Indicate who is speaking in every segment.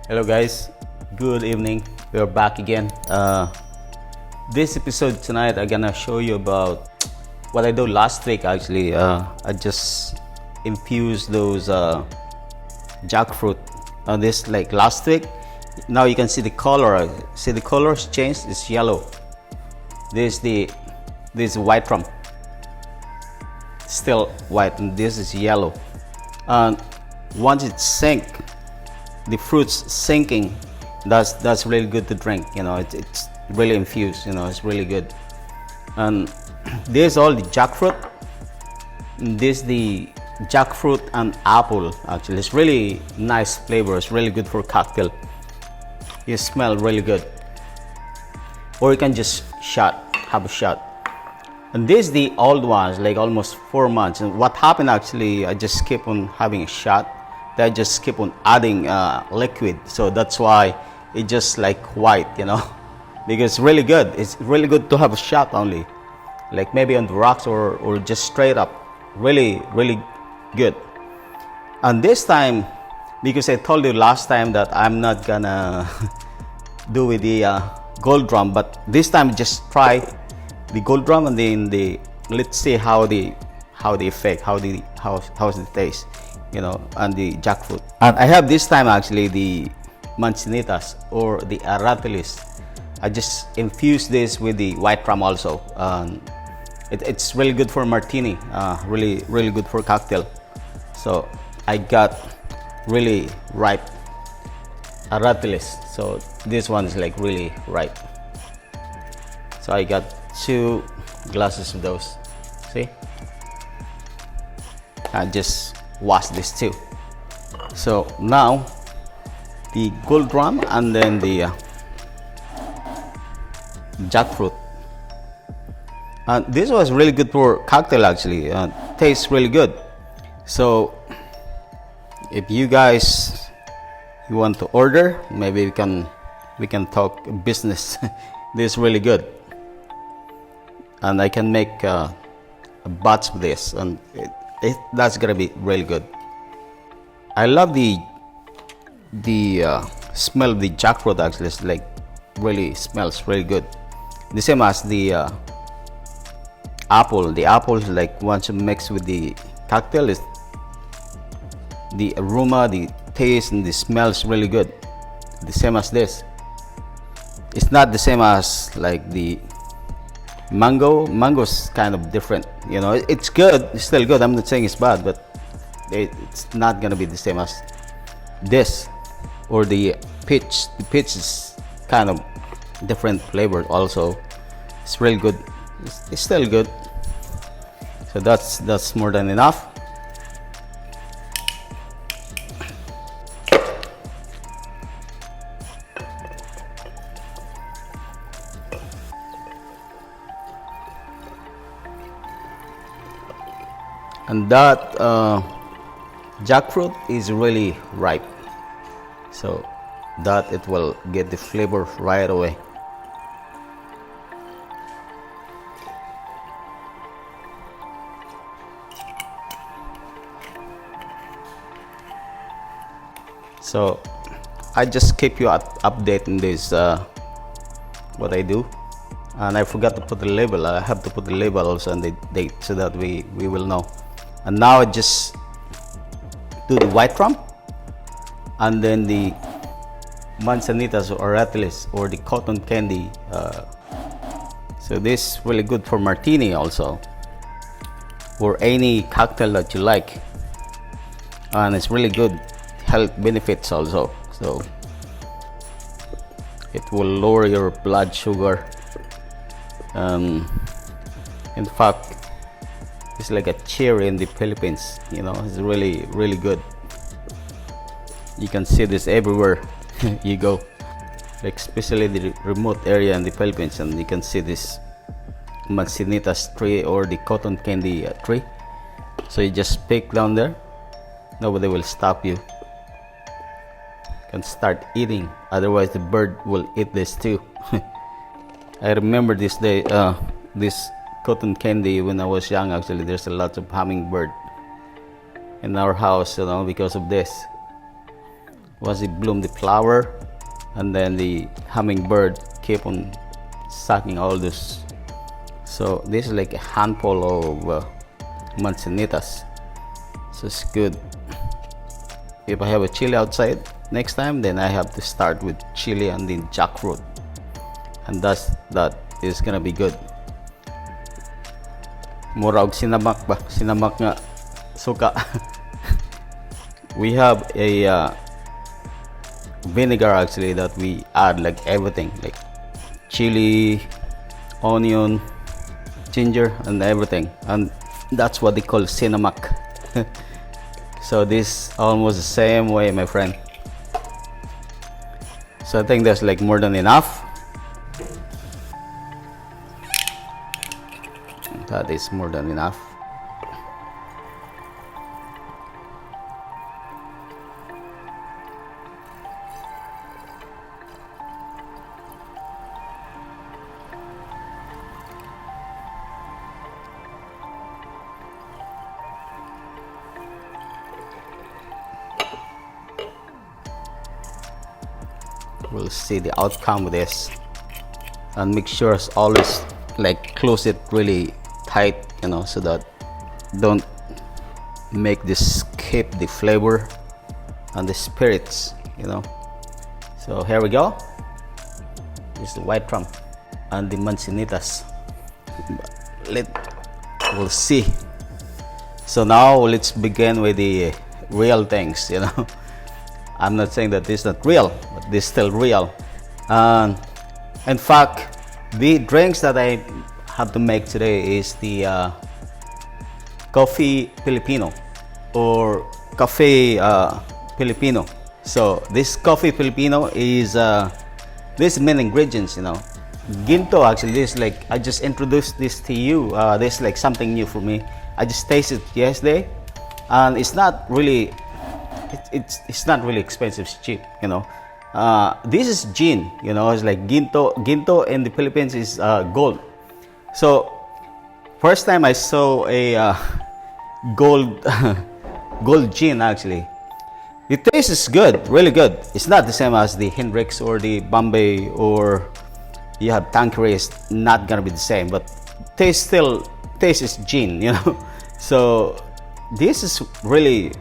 Speaker 1: Hello guys, good evening. We're back again. This episode tonight I'm gonna show you about what I do last week. Actually, I just infused those jackfruit on this like last week. Now you can see the color. See the colors changed. It's yellow. This is white rum. Still white, and this is yellow. And once it's sink, the fruits sinking, that's really good to drink. You know, it's really infused. You know, it's really good. And this all the jackfruit. This the jackfruit and apple. Actually, it's really nice flavor. It's really good for cocktail. You smell really good. Or you can just have a shot. And this the old ones, like almost 4 months. And what happened actually, I just keep on having a shot. Then I just keep on adding liquid. So that's why it just like white, you know, because it's really good. It's really good to have a shot only, like maybe on the rocks or just straight up. Really, really good. And this time, because I told you last time that I'm not gonna do with the gold drum, but this time just try the gold drum and then let's see how the effect, how's the taste, you know, and the jackfruit. And I have this time actually the MANSANITAS or the ARATILES. I just infused this with the white rum also. It's really good for martini, really good for cocktail. So I got really ripe ARATILES. So this one is like really ripe. So I got 2 glasses of those. See, I just wash this too. So now the gold drum and then the jackfruit. And this was really good for cocktail actually. Tastes really good. So if you guys want to order, maybe we can talk business. This is really good. And I can make a batch of this, and that's gonna be really good. I love the smell of the jackfruit actually. It's like really smells really good. The same as the apple. The apple is like once you mix with the cocktail, is the aroma, the taste, and the smell is really good. The same as this. It's not the same as like the mango's kind of different, you know. It's good, it's still good. I'm not saying it's bad, but it's not gonna be the same as this or the peach. The peach is kind of different flavor also. It's really good. It's still good. So that's more than enough. And that jackfruit is really ripe, so that it will get the flavor right away. So I just keep you update in this what I do. And I forgot to put the label. I have to put the label also and the date so that we will know. And now I just do the white rum and then the MANSANITAS or ARATILES or the cotton candy. So this is really good for martini also, or any cocktail that you like. And it's really good health benefits also. So it will lower your blood sugar. In fact, it's like a cherry in the Philippines, you know. It's really, really good. You can see this everywhere you go, like especially the remote area in the Philippines, and you can see this MANSANITAS tree or the cotton candy tree. So you just pick down there, nobody will stop you. You can start eating, otherwise the bird will eat this too. I remember this day, this cotton candy when I was young. Actually, there's a lot of hummingbird in our house, you know, because of this. once it bloom the flower, and then the hummingbird keep on sucking all this. So this is like a handful of manzanitas, so it's good. If I have a chili outside next time, then I have to start with chili and then jackfruit, and that is gonna be good. Murag sinamak ba? Sinamak nga suka. We have a vinegar actually that we add like everything, like chili, onion, ginger, and everything, and that's what they call sinamak. So this almost the same way, my friend. So I think that's like more than enough. That is more than enough. We'll see the outcome of this, and make sure it's always like close it really tight, you know, so that don't make this escape the flavor and the spirits, you know. So here we go. This is the white rum and the manzanitas. We'll see. So now let's begin with the real things, you know. I'm not saying that this is not real, but this is still real. And in fact, the drinks that I have to make today is the coffee Filipino, or cafe Filipino. So this coffee Filipino is this main ingredients, you know. Ginto, actually, this like I just introduced this to you. This is like something new for me. I just tasted it yesterday, and it's not really it's not really expensive. It's cheap, you know. This is gin, you know. It's like ginto in the Philippines is gold. So first time I saw a gold gold gin, actually. The taste is good, really good. It's not the same as the Hendrix or the Bombay, or you have Tanqueray. It's not gonna be the same, but taste is gin, you know. So this is really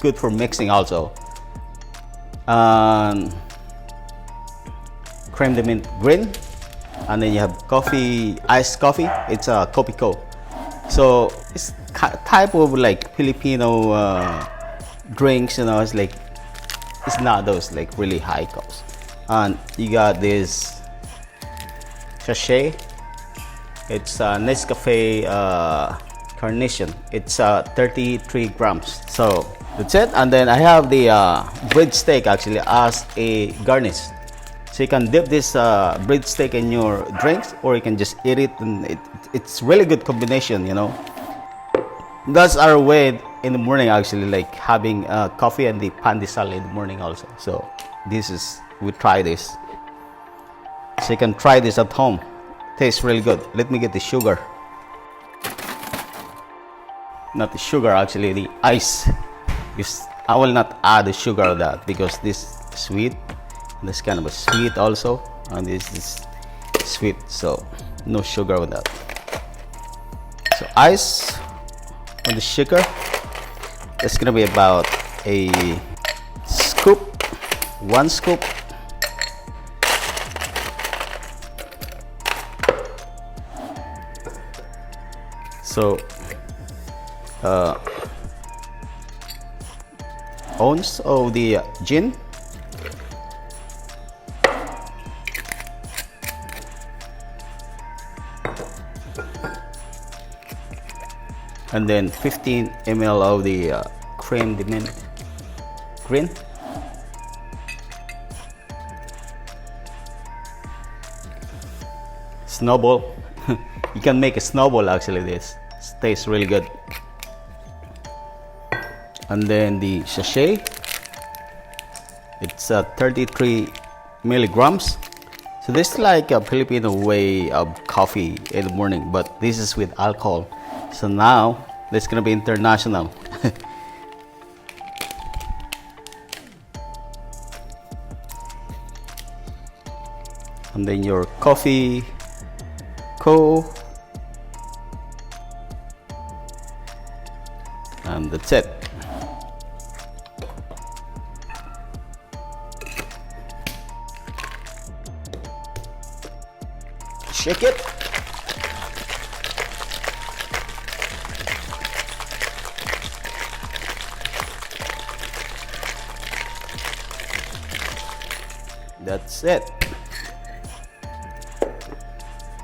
Speaker 1: good for mixing also. Creme de mint green, and then you have coffee, iced coffee. It's a Copico. So it's type of like Filipino drinks, you know. It's like, it's not those like really high cost. And you got this sachet. It's Nescafe Carnation. It's 33 grams. So that's it. And then I have the breadstick actually as a garnish. So you can dip this breadstick in your drinks, or you can just eat it, and it's really good combination, you know. That's our way in the morning, actually, like having coffee and the pandesal in the morning also. So this is, we try this. So you can try this at home. Tastes really good. Let me get the sugar. Not the sugar, actually, the ice. I will not add the sugar of that, because this is sweet. This kind of a sweet also, and this is sweet, so no sugar with that. So ice on the sugar, it's gonna be about a scoop, 1 scoop. So ounce of the gin, and then 15 ml of the creme de mint green. Snowball. You can make a snowball, actually. This tastes really good. And then the sachet, it's 33 milligrams. So this is like a Filipino way of coffee in the morning, but this is with alcohol. So now this is gonna be international. and then your coffee co, and that's it. Shake it. That's it.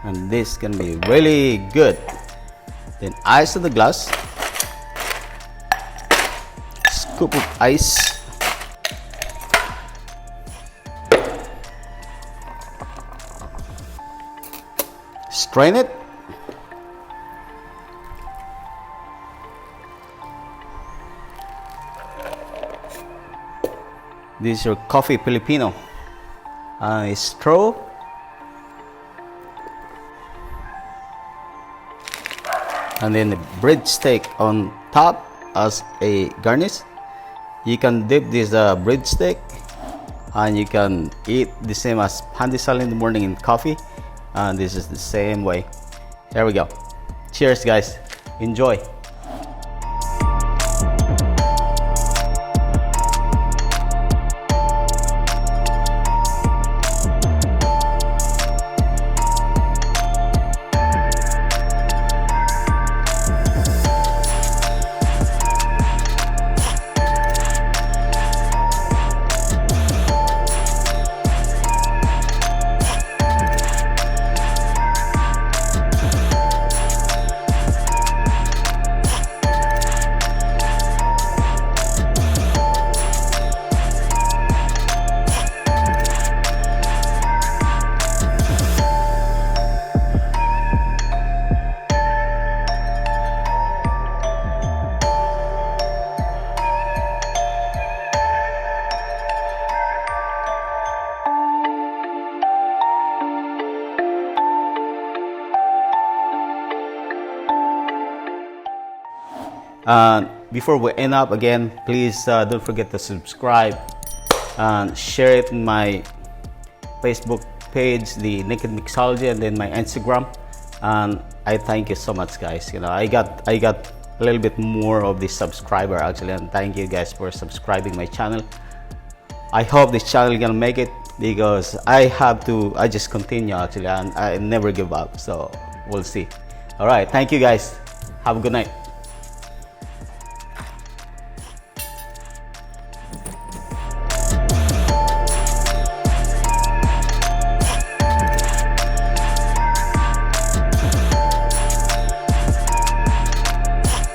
Speaker 1: And this can be really good. Then ice in the glass. Scoop of ice. Strain it. This is your coffee Filipino. A straw. And then the breadstick on top as a garnish. You can dip this breadstick and you can eat the same as pandesal in the morning in coffee. And this is the same way. There we go. Cheers, guys. Enjoy. Before we end up again, please don't forget to subscribe and share it in my Facebook page, the Naked Mixology, and then my Instagram. And I thank you so much, guys. You know, I got a little bit more of the subscriber actually, and thank you guys for subscribing my channel. I hope this channel gonna make it, because I just continue actually, and I never give up. So we'll see. All right, thank you guys. Have a good night.